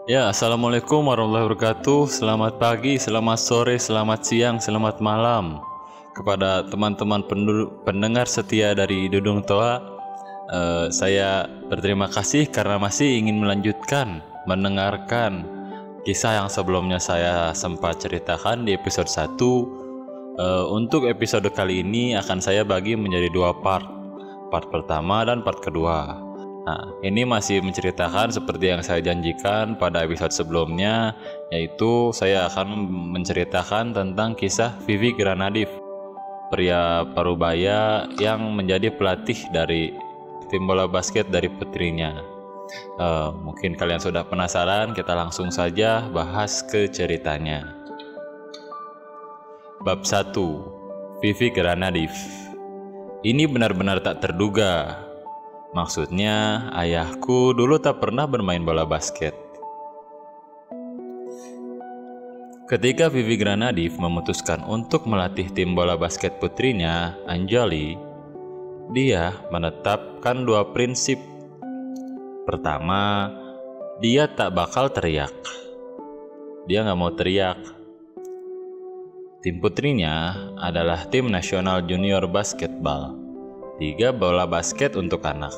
Ya, Assalamualaikum warahmatullahi wabarakatuh. Selamat pagi, selamat sore, selamat siang, selamat malam kepada teman-teman pendengar setia dari Dudung Toa. Saya berterima kasih karena masih ingin melanjutkan mendengarkan kisah yang sebelumnya saya sempat ceritakan di episode 1. Untuk episode kali ini akan saya bagi menjadi 2 part. Part pertama dan part kedua. Nah, ini masih menceritakan seperti yang saya janjikan pada episode sebelumnya, yaitu saya akan menceritakan tentang kisah Vivi Granadiv, pria Parubaya yang menjadi pelatih dari tim bola basket dari putrinya. Mungkin kalian sudah penasaran, kita langsung saja bahas ke ceritanya. Bab 1. Vivi Granadiv. Ini benar-benar tak terduga. Maksudnya, ayahku dulu tak pernah bermain bola basket. Ketika Vivi Granadiv memutuskan untuk melatih tim bola basket putrinya, Anjali, dia menetapkan 2 prinsip. Pertama, dia tak bakal teriak. Dia nggak mau teriak. Tim putrinya adalah tim nasional junior basketball, 3 bola basket untuk anak.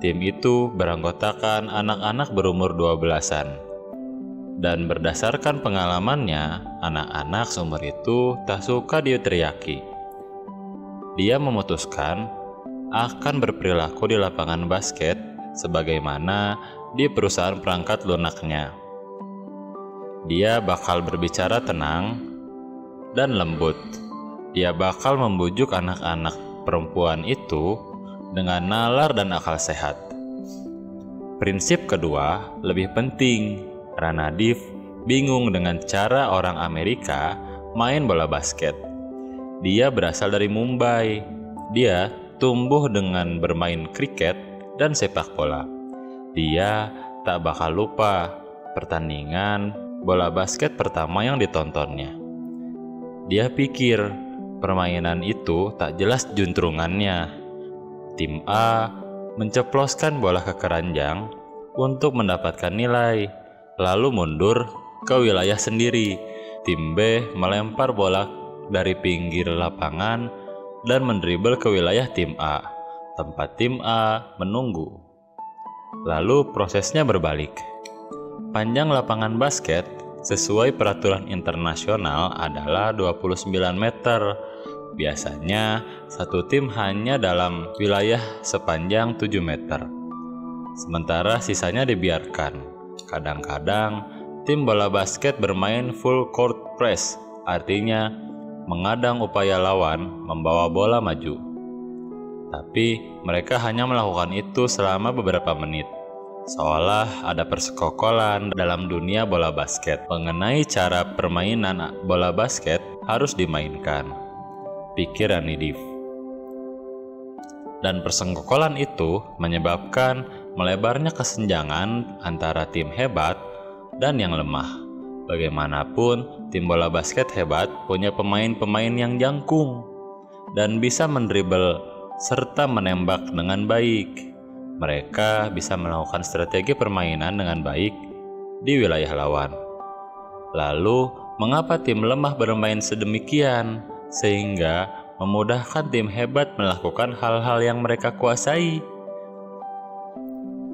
Tim itu beranggotakan anak-anak berumur 12-an. Dan berdasarkan pengalamannya, anak-anak seumur itu tak suka diteriaki. Dia memutuskan akan berperilaku di lapangan basket sebagaimana di perusahaan perangkat lunaknya. Dia bakal berbicara tenang dan lembut. Dia bakal membujuk anak-anak perempuan itu dengan nalar dan akal sehat. Prinsip kedua lebih penting. Granadiv bingung dengan cara orang Amerika main bola basket. Dia berasal dari Mumbai. Dia tumbuh dengan bermain kriket dan sepak bola. Dia tak bakal lupa pertandingan bola basket pertama yang ditontonnya. Dia pikir permainan itu tak jelas juntrungannya. Tim A menceploskan bola ke keranjang untuk mendapatkan nilai, lalu mundur ke wilayah sendiri. Tim B melempar bola dari pinggir lapangan dan mendribel ke wilayah tim A, tempat tim A menunggu. Lalu prosesnya berbalik. Panjang lapangan basket sesuai peraturan internasional adalah 29 meter. Biasanya satu tim hanya dalam wilayah sepanjang 7 meter. Sementara sisanya dibiarkan. Kadang-kadang tim bola basket bermain full court press, artinya mengadang upaya lawan membawa bola maju. Tapi mereka hanya melakukan itu selama beberapa menit. Seolah ada persekongkolan dalam dunia bola basket mengenai cara permainan bola basket harus dimainkan, pikir Granadiv. Dan persekongkolan itu menyebabkan melebarnya kesenjangan antara tim hebat dan yang lemah. Bagaimanapun, tim bola basket hebat punya pemain-pemain yang jangkung dan bisa mendribel serta menembak dengan baik. Mereka bisa melakukan strategi permainan dengan baik di wilayah lawan. Lalu, mengapa tim lemah bermain sedemikian sehingga memudahkan tim hebat melakukan hal-hal yang mereka kuasai?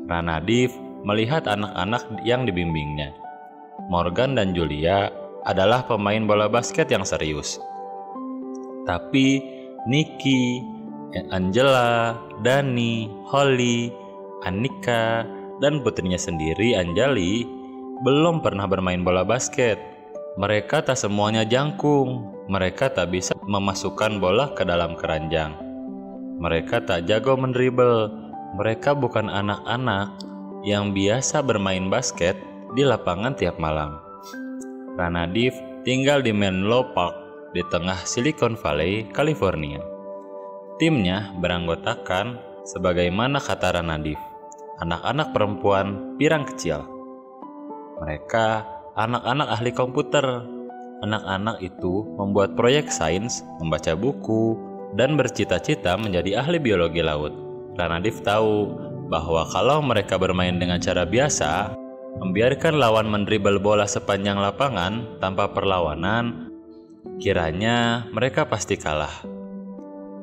Granadiv melihat anak-anak yang dibimbingnya. Morgan dan Julia adalah pemain bola basket yang serius. Tapi Nikki, Angela, Dani, Holly, Annika, dan putrinya sendiri Anjali belum pernah bermain bola basket. Mereka tak semuanya jangkung. Mereka tak bisa memasukkan bola ke dalam keranjang. Mereka tak jago mendribel. Mereka bukan anak-anak yang biasa bermain basket di lapangan tiap malam. Granadiv tinggal di Menlo Park di tengah Silicon Valley, California. Timnya beranggotakan, sebagaimana kata Granadiv, anak-anak perempuan pirang kecil. Mereka anak-anak ahli komputer. Anak-anak itu membuat proyek sains, membaca buku, dan bercita-cita menjadi ahli biologi laut. Granadiv tahu bahwa kalau mereka bermain dengan cara biasa, membiarkan lawan mendribel bola sepanjang lapangan tanpa perlawanan, kiranya mereka pasti kalah.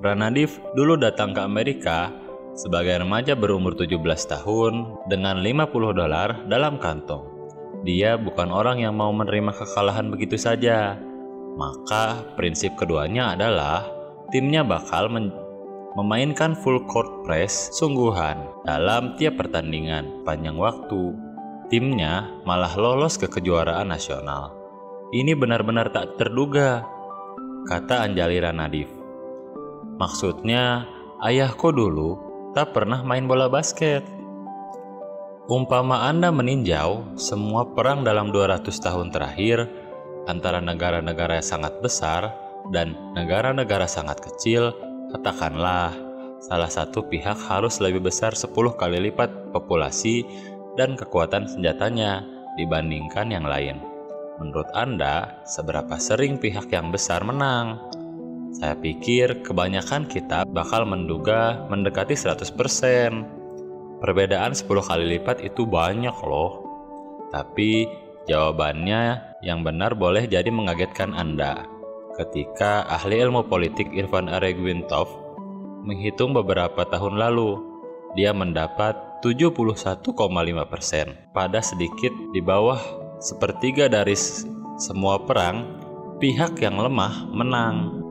Ranadiv dulu datang ke Amerika sebagai remaja berumur 17 tahun dengan $50 dalam kantong. Dia bukan orang yang mau menerima kekalahan begitu saja. Maka prinsip keduanya adalah timnya bakal memainkan full court press sungguhan dalam tiap pertandingan panjang waktu. Timnya malah lolos ke kejuaraan nasional. Ini benar-benar tak terduga, kata Anjali Ranadiv. Maksudnya, ayahku dulu tak pernah main bola basket. Umpama Anda meninjau semua perang dalam 200 tahun terakhir antara negara-negara yang sangat besar dan negara-negara sangat kecil, katakanlah salah satu pihak harus lebih besar 10 kali lipat populasi dan kekuatan senjatanya dibandingkan yang lain. Menurut Anda, seberapa sering pihak yang besar menang? Saya pikir kebanyakan kita bakal menduga mendekati 100%. Perbedaan 10 kali lipat itu banyak loh. Tapi jawabannya yang benar boleh jadi mengagetkan Anda. Ketika ahli ilmu politik Irfan Aregwintov menghitung beberapa tahun lalu, dia mendapat 71,5%. Pada sedikit di bawah sepertiga dari semua perang, pihak yang lemah menang.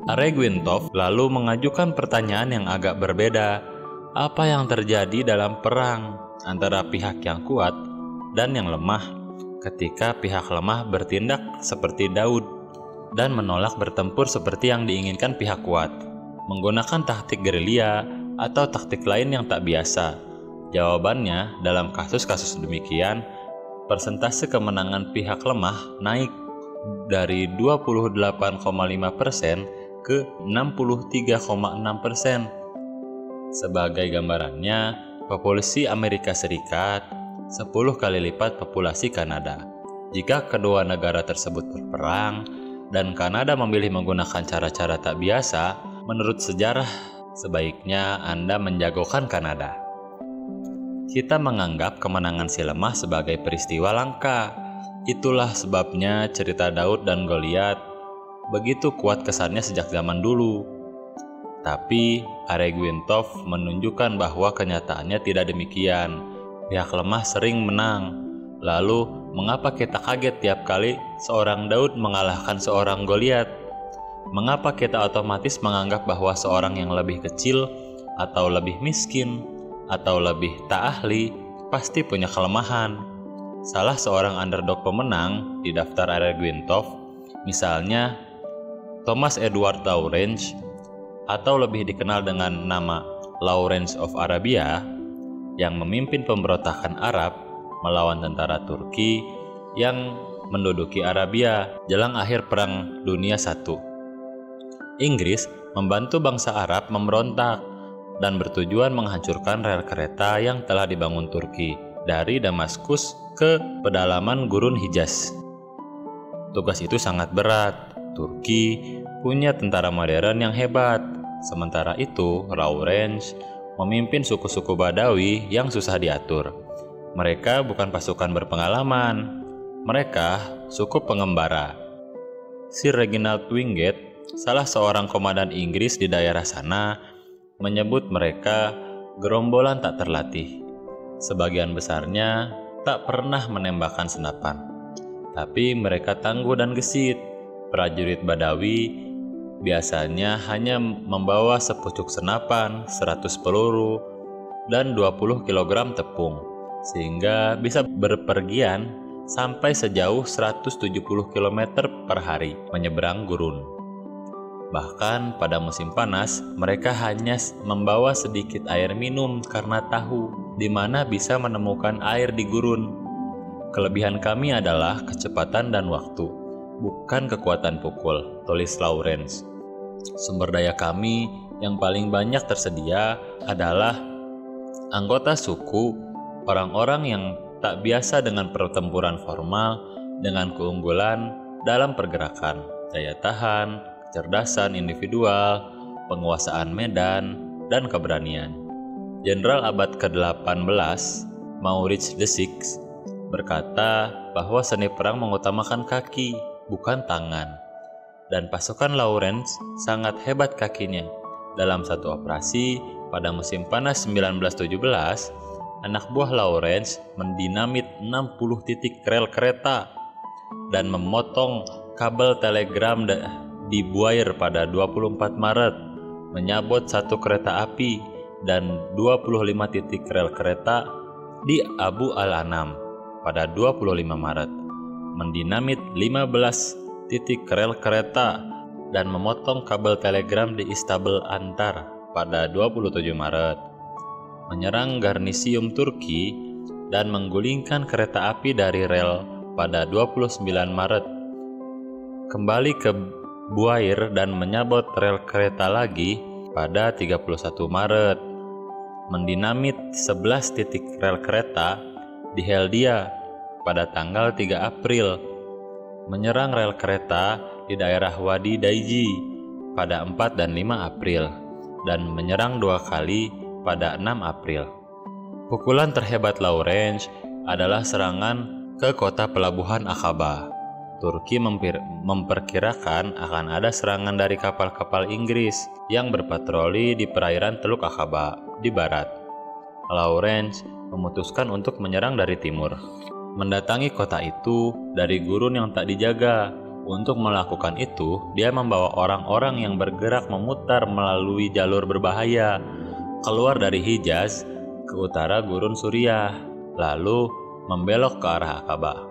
Aregwintov lalu mengajukan pertanyaan yang agak berbeda. Apa yang terjadi dalam perang antara pihak yang kuat dan yang lemah ketika pihak lemah bertindak seperti Daud dan menolak bertempur seperti yang diinginkan pihak kuat, menggunakan taktik gerilya atau taktik lain yang tak biasa? Jawabannya, dalam kasus-kasus demikian, persentase kemenangan pihak lemah naik dari 28,5% ke 63,6%. Sebagai gambarannya, populasi Amerika Serikat 10 kali lipat populasi Kanada. Jika kedua negara tersebut berperang dan Kanada memilih menggunakan cara-cara tak biasa, menurut sejarah sebaiknya Anda menjagokan Kanada. Kita menganggap kemenangan si lemah sebagai peristiwa langka. Itulah sebabnya cerita Daud dan Goliat begitu kuat kesannya sejak zaman dulu. Tapi Aregwintov menunjukkan bahwa kenyataannya tidak demikian. Pihak lemah sering menang. Lalu, mengapa kita kaget tiap kali seorang Daud mengalahkan seorang Goliat? Mengapa kita otomatis menganggap bahwa seorang yang lebih kecil atau lebih miskin atau lebih tak ahli pasti punya kelemahan? Salah seorang underdog pemenang di daftar Aregwintov, misalnya Thomas Edward Lawrence, atau lebih dikenal dengan nama Lawrence of Arabia, yang memimpin pemberontakan Arab melawan tentara Turki yang menduduki Arabia jelang akhir Perang Dunia I. Inggris membantu bangsa Arab memberontak dan bertujuan menghancurkan rel kereta yang telah dibangun Turki dari Damaskus ke pedalaman Gurun Hijaz. Tugas itu sangat berat. Turki punya tentara modern yang hebat. Sementara itu, Lawrence memimpin suku-suku Badawi yang susah diatur. Mereka bukan pasukan berpengalaman. Mereka suku pengembara. Sir Reginald Wingate, salah seorang komandan Inggris di daerah sana, menyebut mereka gerombolan tak terlatih. Sebagian besarnya tak pernah menembakkan senapan. Tapi mereka tangguh dan gesit. Prajurit Badawi biasanya hanya membawa sepucuk senapan, 100 peluru, dan 20 kg tepung, sehingga bisa berpergian sampai sejauh 170 km per hari menyeberang gurun. Bahkan pada musim panas, mereka hanya membawa sedikit air minum karena tahu di mana bisa menemukan air di gurun. Kelebihan kami adalah kecepatan dan waktu, bukan kekuatan pukul, tulis Lawrence. Sumber daya kami yang paling banyak tersedia adalah anggota suku, orang-orang yang tak biasa dengan pertempuran formal, dengan keunggulan dalam pergerakan, daya tahan, kecerdasan individual, penguasaan medan, dan keberanian. Jenderal abad ke-18, Maurits VI, berkata bahwa seni perang mengutamakan kaki, bukan tangan. Dan pasukan Lawrence sangat hebat kakinya. Dalam satu operasi pada musim panas 1917, anak buah Lawrence mendinamit 60 titik rel kereta dan memotong kabel telegram di Bouir pada 24 Maret, menyabot satu kereta api dan 25 titik rel kereta di Abu al-Anam pada 25 Maret, mendinamit 15 titik rel kereta dan memotong kabel telegram di Istanbul Antar pada 27 Maret, menyerang garnisium Turki dan menggulingkan kereta api dari rel pada 29 Maret, kembali ke Bouir dan menyabot rel kereta lagi pada 31 Maret, mendinamit 11 titik rel kereta di Heldia pada tanggal 3 April, menyerang rel kereta di daerah Wadi Daiji pada 4 dan 5 April, dan menyerang 2 kali pada 6 April. Pukulan terhebat Lawrence adalah serangan ke kota pelabuhan Aqaba. Turki memperkirakan akan ada serangan dari kapal-kapal Inggris yang berpatroli di perairan Teluk Aqaba di barat. Lawrence memutuskan untuk menyerang dari timur, mendatangi kota itu dari gurun yang tak dijaga. Untuk melakukan itu, dia membawa orang-orang yang bergerak memutar melalui jalur berbahaya, keluar dari Hijaz ke utara gurun Suriah, lalu membelok ke arah Aqaba.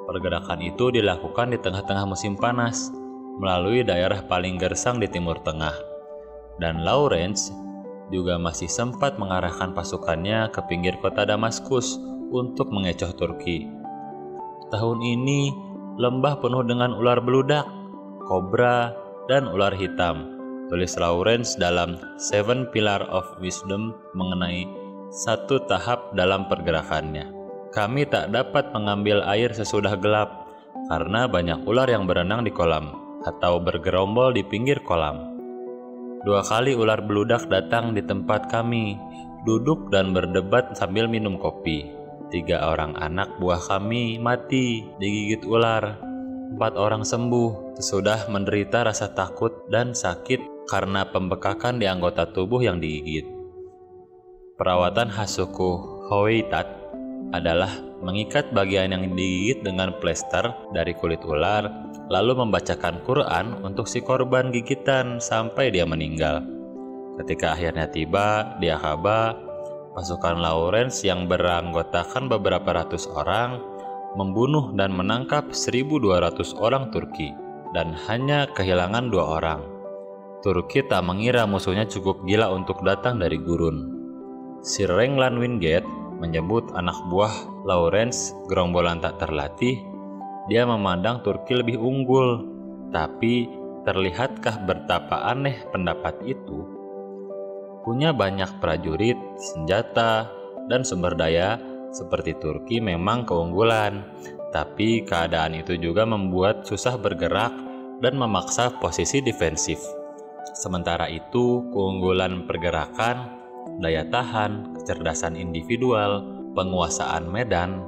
Pergerakan itu dilakukan di tengah-tengah musim panas, melalui daerah paling gersang di Timur Tengah. Dan Lawrence juga masih sempat mengarahkan pasukannya ke pinggir kota Damaskus untuk mengecoh Turki. Tahun ini, lembah penuh dengan ular beludak, kobra, dan ular hitam, tulis Lawrence dalam Seven Pillars of Wisdom mengenai satu tahap dalam pergerakannya. Kami tak dapat mengambil air sesudah gelap karena banyak ular yang berenang di kolam atau bergerombol di pinggir kolam. 2 kali ular beludak datang di tempat kami, duduk dan berdebat sambil minum kopi. 3 orang anak buah kami mati digigit ular. 4 orang sembuh sesudah menderita rasa takut dan sakit karena pembekakan di anggota tubuh yang digigit. Perawatan khas suku Howeitat adalah mengikat bagian yang digigit dengan plester dari kulit ular, lalu membacakan Quran untuk si korban gigitan sampai dia meninggal. Ketika akhirnya tiba di Aqaba, pasukan Lawrence yang beranggotakan beberapa ratus orang membunuh dan menangkap 1.200 orang Turki dan hanya kehilangan 2 orang. Turki tak mengira musuhnya cukup gila untuk datang dari gurun. Sir Raglan Wingate menyebut anak buah Lawrence gerombolan tak terlatih. Dia memandang Turki lebih unggul, tapi terlihatkah betapa aneh pendapat itu? Punya banyak prajurit, senjata, dan sumber daya seperti Turki memang keunggulan, tapi keadaan itu juga membuat susah bergerak dan memaksa posisi defensif. Sementara itu, keunggulan pergerakan, daya tahan, kecerdasan individual, penguasaan medan,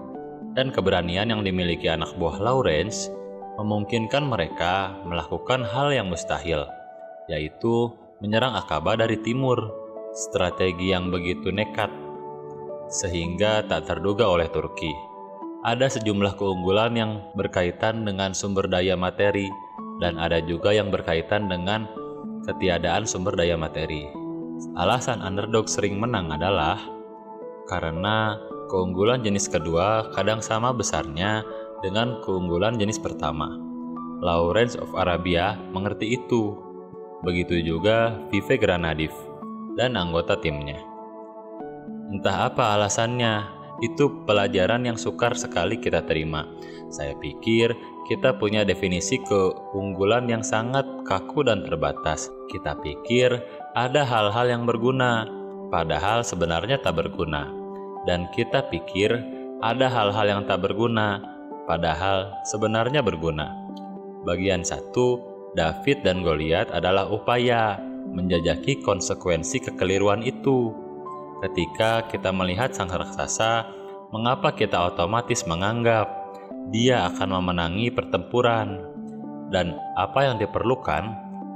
dan keberanian yang dimiliki anak buah Lawrence memungkinkan mereka melakukan hal yang mustahil, yaitu menyerang Aqaba dari timur. Strategi yang begitu nekat sehingga tak terduga oleh Turki. Ada sejumlah keunggulan yang berkaitan dengan sumber daya materi dan ada juga yang berkaitan dengan ketiadaan sumber daya materi. Alasan underdog sering menang adalah karena keunggulan jenis kedua kadang sama besarnya dengan keunggulan jenis pertama. Lawrence of Arabia mengerti itu. Begitu juga Vive Granadiv dan anggota timnya. Entah apa alasannya, itu pelajaran yang sukar sekali kita terima. Saya pikir kita punya definisi keunggulan yang sangat kaku dan terbatas. Kita pikir ada hal-hal yang berguna, padahal sebenarnya tak berguna. Dan kita pikir ada hal-hal yang tak berguna, padahal sebenarnya berguna. Bagian 1, David dan Goliat adalah upaya menjajaki konsekuensi kekeliruan itu. Ketika kita melihat sang raksasa mengapa kita otomatis menganggap dia akan memenangi pertempuran? Dan apa yang diperlukan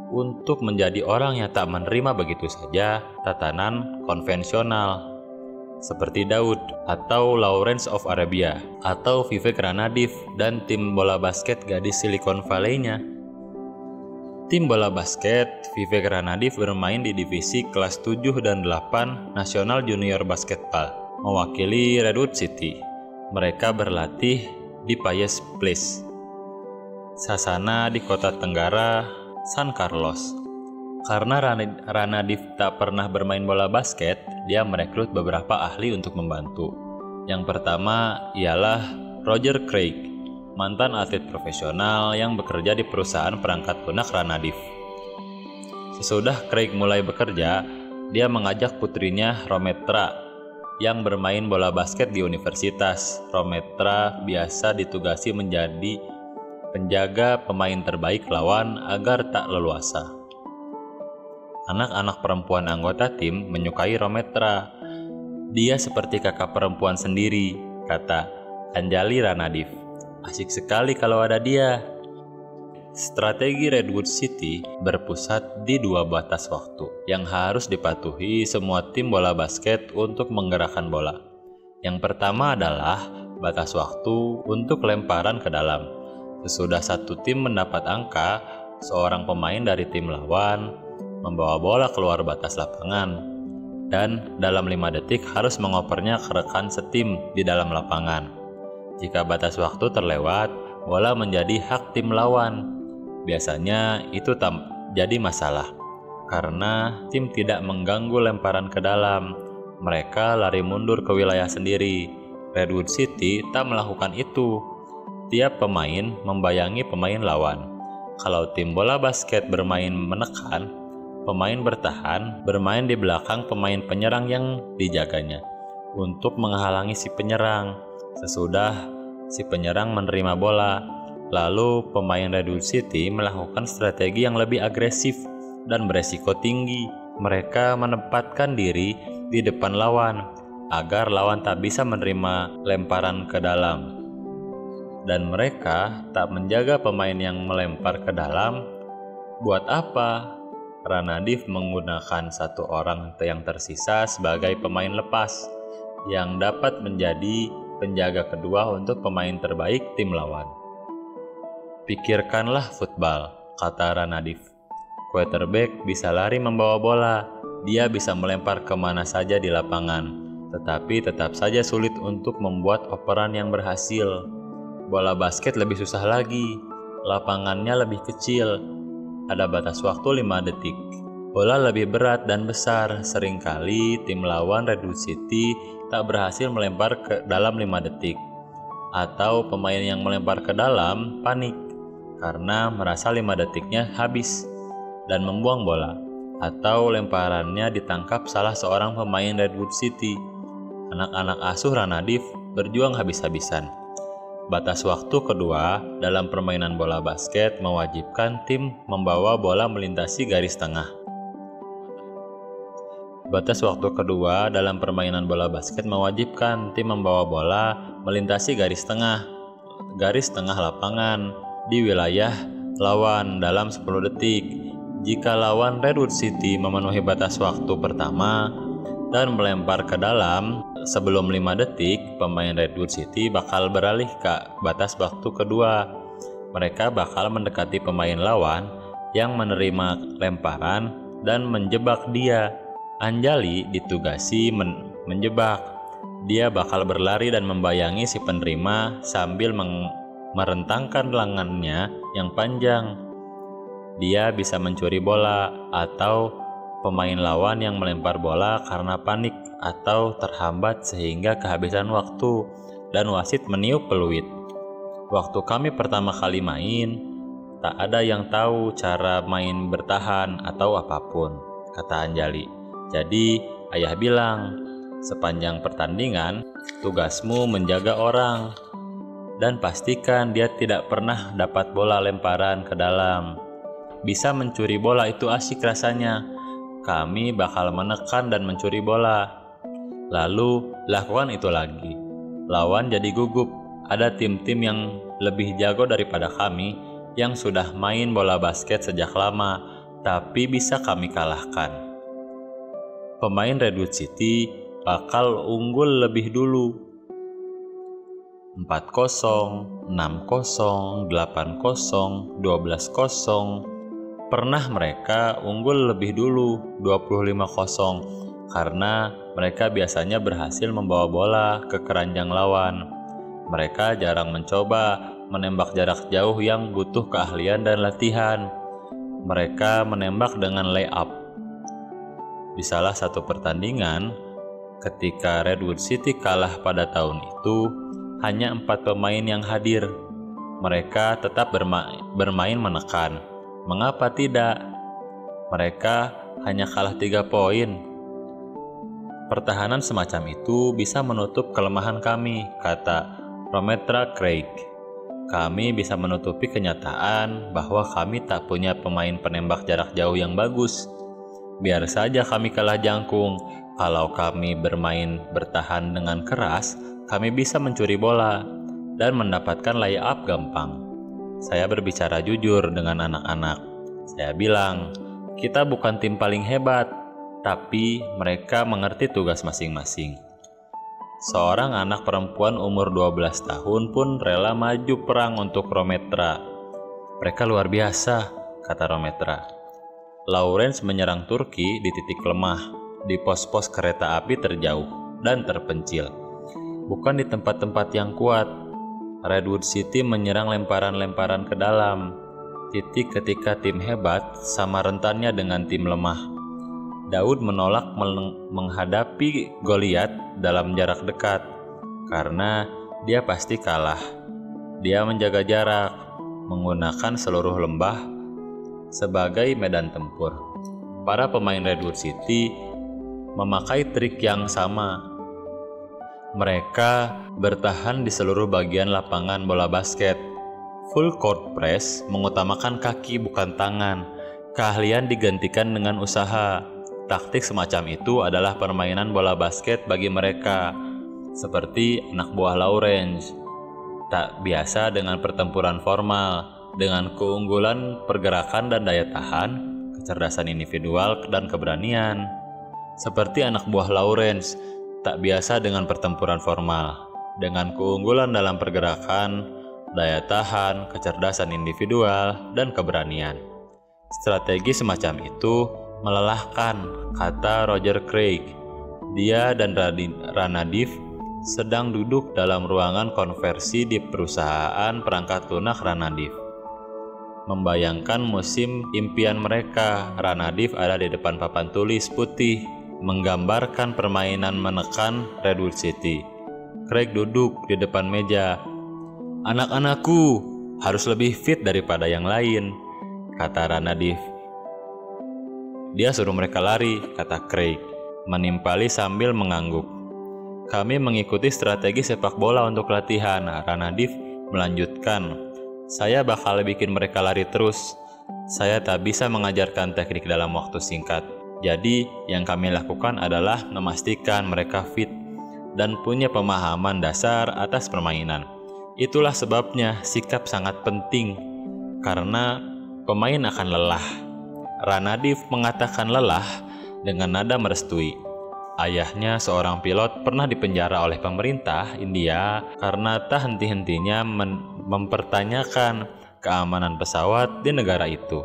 untuk menjadi orang yang tak menerima begitu saja tatanan konvensional? Seperti Daud atau Lawrence of Arabia atau Vivek Ranadiv dan tim bola basket gadis Silicon Valley-nya. Tim bola basket Vivek Ranadiv bermain di divisi kelas 7 dan 8 National Junior Basketball, mewakili Redwood City. Mereka berlatih di Paces Place, Sasana di Kota Tenggara, San Carlos. Karena Ranadiv tak pernah bermain bola basket, dia merekrut beberapa ahli untuk membantu. Yang pertama ialah Roger Craig, mantan atlet profesional yang bekerja di perusahaan perangkat lunak Ranadiv. Sesudah Craig mulai bekerja, dia mengajak putrinya Rometra yang bermain bola basket di universitas. Rometra biasa ditugasi menjadi penjaga pemain terbaik lawan agar tak leluasa. Anak-anak perempuan anggota tim menyukai Rometra. Dia seperti kakak perempuan sendiri, kata Anjali Ranadiv. Asik sekali kalau ada dia. Strategi Redwood City berpusat di 2 batas waktu yang harus dipatuhi semua tim bola basket untuk menggerakkan bola. Yang pertama adalah batas waktu untuk lemparan ke dalam. Sesudah satu tim mendapat angka, seorang pemain dari tim lawan membawa bola keluar batas lapangan dan dalam 5 detik harus mengopernya ke rekan setim di dalam lapangan. Jika batas waktu terlewat, bola menjadi hak tim lawan. Biasanya itu tak jadi masalah karena tim tidak mengganggu lemparan ke dalam. Mereka lari mundur ke wilayah sendiri. Redwood City tak melakukan itu. Tiap pemain membayangi pemain lawan. Kalau tim bola basket bermain menekan, pemain bertahan bermain di belakang pemain penyerang yang dijaganya untuk menghalangi si penyerang. Sesudah si penyerang menerima bola, lalu pemain Redwood City melakukan strategi yang lebih agresif dan beresiko tinggi. Mereka menempatkan diri di depan lawan agar lawan tak bisa menerima lemparan ke dalam. Dan mereka tak menjaga pemain yang melempar ke dalam. Buat apa? Ranadiv menggunakan satu orang yang tersisa sebagai pemain lepas yang dapat menjadi penjaga kedua untuk pemain terbaik tim lawan. Pikirkanlah football, kata Ranadiv. Quarterback bisa lari membawa bola, dia bisa melempar kemana saja di lapangan, tetapi tetap saja sulit untuk membuat operan yang berhasil. Bola basket lebih susah lagi, lapangannya lebih kecil, ada batas waktu 5 detik. Bola lebih berat dan besar. Seringkali tim lawan Redwood City tak berhasil melempar ke dalam 5 detik. Atau pemain yang melempar ke dalam panik karena merasa 5 detiknya habis dan membuang bola. Atau lemparannya ditangkap salah seorang pemain Redwood City. Anak-anak asuh Ranadiv berjuang habis-habisan. Batas waktu kedua dalam permainan bola basket mewajibkan tim membawa bola melintasi garis tengah. Batas waktu kedua dalam permainan bola basket mewajibkan tim membawa bola melintasi garis tengah lapangan di wilayah lawan dalam 10 detik. Jika lawan Redwood City memenuhi batas waktu pertama dan melempar ke dalam sebelum 5 detik, pemain Redwood City bakal beralih ke batas waktu kedua. Mereka bakal mendekati pemain lawan yang menerima lemparan dan menjebak dia. Anjali ditugasi menjebak. Dia bakal berlari dan membayangi si penerima sambil merentangkan lengannya yang panjang. Dia bisa mencuri bola atau pemain lawan yang melempar bola karena panik atau terhambat sehingga kehabisan waktu dan wasit meniup peluit. Waktu kami pertama kali main, tak ada yang tahu cara main bertahan atau apapun, kata Anjali. Jadi ayah bilang, sepanjang pertandingan tugasmu menjaga orang dan pastikan dia tidak pernah dapat bola lemparan ke dalam. Bisa mencuri bola itu asyik rasanya. Kami bakal menekan dan mencuri bola. Lalu lakukan itu lagi. Lawan jadi gugup. Ada tim-tim yang lebih jago daripada kami yang sudah main bola basket sejak lama, tapi bisa kami kalahkan. Pemain Redwood City bakal unggul lebih dulu. 4-0, 6-0, 8-0, 12-0. Pernah mereka unggul lebih dulu 25-0 karena mereka biasanya berhasil membawa bola ke keranjang lawan. Mereka jarang mencoba menembak jarak jauh yang butuh keahlian dan latihan. Mereka menembak dengan layup. Di salah satu pertandingan, ketika Redwood City kalah pada tahun itu, hanya 4 pemain yang hadir. Mereka tetap bermain menekan. Mengapa tidak? Mereka hanya kalah 3 poin. Pertahanan semacam itu bisa menutup kelemahan kami, kata Rometra Craig. Kami bisa menutupi kenyataan bahwa kami tak punya pemain penembak jarak jauh yang bagus. Biar saja kami kalah jangkung. Kalau kami bermain bertahan dengan keras, kami bisa mencuri bola dan mendapatkan layup gampang. Saya berbicara jujur dengan anak-anak. Saya bilang, kita bukan tim paling hebat, tapi mereka mengerti tugas masing-masing. Seorang anak perempuan umur 12 tahun pun rela maju perang untuk Rometra. Mereka luar biasa, kata Rometra. Lawrence menyerang Turki di titik lemah, di pos-pos kereta api terjauh dan terpencil. Bukan di tempat-tempat yang kuat. Redwood City menyerang lemparan-lemparan ke dalam. Titik ketika tim hebat sama rentannya dengan tim lemah. Daud menolak menghadapi Goliat dalam jarak dekat karena dia pasti kalah. Dia menjaga jarak, menggunakan seluruh lembah sebagai medan tempur. Para pemain Redwood City memakai trik yang sama. Mereka bertahan di seluruh bagian lapangan bola basket. Full court press mengutamakan kaki bukan tangan. Keahlian digantikan dengan usaha. Taktik semacam itu adalah permainan bola basket bagi mereka, seperti anak buah Lawrence. Tak biasa dengan pertempuran formal, dengan keunggulan pergerakan dan daya tahan, kecerdasan individual dan keberanian. Seperti anak buah Lawrence, tak biasa dengan pertempuran formal, dengan keunggulan dalam pergerakan, daya tahan, kecerdasan individual, dan keberanian. Strategi semacam itu melelahkan, kata Roger Craig. Dia dan Ranadiv sedang duduk dalam ruangan konversi di perusahaan perangkat lunak Ranadiv. Membayangkan musim impian mereka, Ranadiv ada di depan papan tulis putih, menggambarkan permainan menekan Redwood City. Craig duduk di depan meja. "Anak-anakku harus lebih fit daripada yang lain," kata Ranadiv. "Dia suruh mereka lari," kata Craig, menimpali sambil mengangguk. "Kami mengikuti strategi sepak bola untuk latihan," Ranadiv melanjutkan. "Saya bakal bikin mereka lari terus. Saya tak bisa mengajarkan teknik dalam waktu singkat. Jadi, yang kami lakukan adalah memastikan mereka fit dan punya pemahaman dasar atas permainan. Itulah sebabnya sikap sangat penting, karena pemain akan lelah." Ranadiv mengatakan lelah dengan nada merestui. Ayahnya seorang pilot pernah dipenjara oleh pemerintah India karena tak henti-hentinya mempertanyakan keamanan pesawat di negara itu.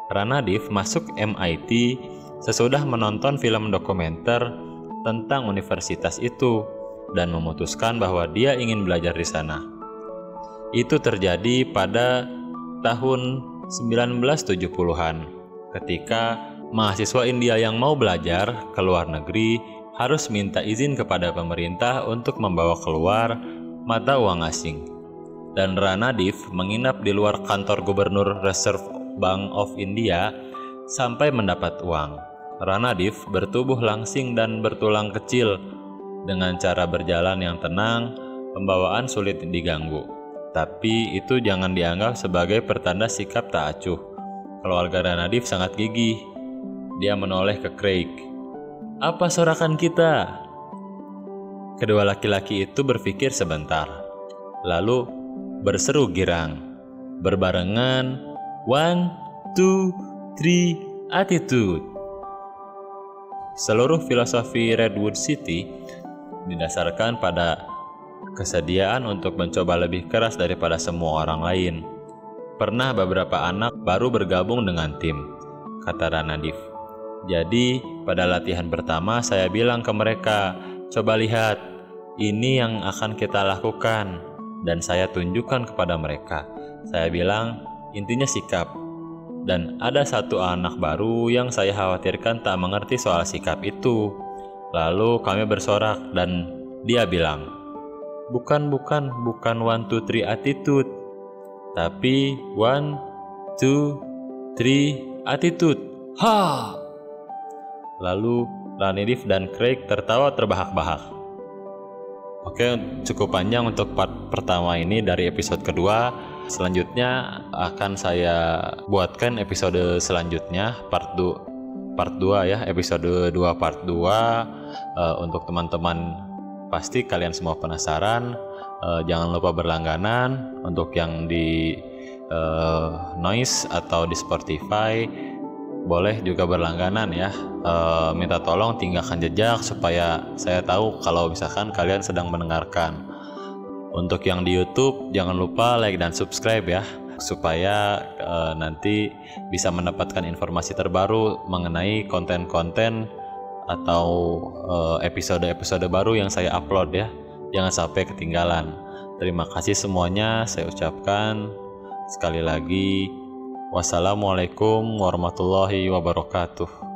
Ranadiv masuk MIT sesudah menonton film dokumenter tentang universitas itu dan memutuskan bahwa dia ingin belajar di sana. Itu terjadi pada tahun 1970-an. Ketika mahasiswa India yang mau belajar ke luar negeri harus minta izin kepada pemerintah untuk membawa keluar mata uang asing. Dan Ranadiv menginap di luar kantor gubernur Reserve Bank of India sampai mendapat uang. Ranadiv bertubuh langsing dan bertulang kecil. Dengan cara berjalan yang tenang, pembawaan sulit diganggu. Tapi itu jangan dianggap sebagai pertanda sikap tak acuh. Keluarga Ranadiv sangat gigih. Dia menoleh ke Craig. "Apa sorakan kita?" Kedua laki-laki itu berpikir sebentar, lalu berseru girang, berbarengan, 1, 2, 3, attitude. Seluruh filosofi Redwood City didasarkan pada kesediaan untuk mencoba lebih keras daripada semua orang lain. Pernah beberapa anak baru bergabung dengan tim, kata Ranadif. Jadi pada latihan pertama saya bilang ke mereka, coba lihat, ini yang akan kita lakukan. Dan saya tunjukkan kepada mereka. Saya bilang, intinya sikap. Dan ada satu anak baru yang saya khawatirkan tak mengerti soal sikap itu. Lalu kami bersorak dan dia bilang, bukan 1, 2, 3 attitude, tapi 1, 2, 3 attitude. Ha! Lalu Ranadif dan Craig tertawa terbahak-bahak. Oke, cukup panjang untuk part pertama ini dari episode kedua. Selanjutnya akan saya buatkan episode selanjutnya, part 2 ya, episode 2 part 2. Untuk teman-teman pasti kalian semua penasaran. Jangan lupa berlangganan. Untuk yang di Noise atau di Spotify boleh juga berlangganan ya. Minta tolong tinggalkan jejak supaya saya tahu kalau misalkan kalian sedang mendengarkan. Untuk yang di YouTube jangan lupa like dan subscribe ya, supaya nanti bisa mendapatkan informasi terbaru mengenai konten-konten atau episode-episode baru yang saya upload ya. Jangan sampai ketinggalan. Terima kasih semuanya saya ucapkan sekali lagi. Wassalamualaikum warahmatullahi wabarakatuh.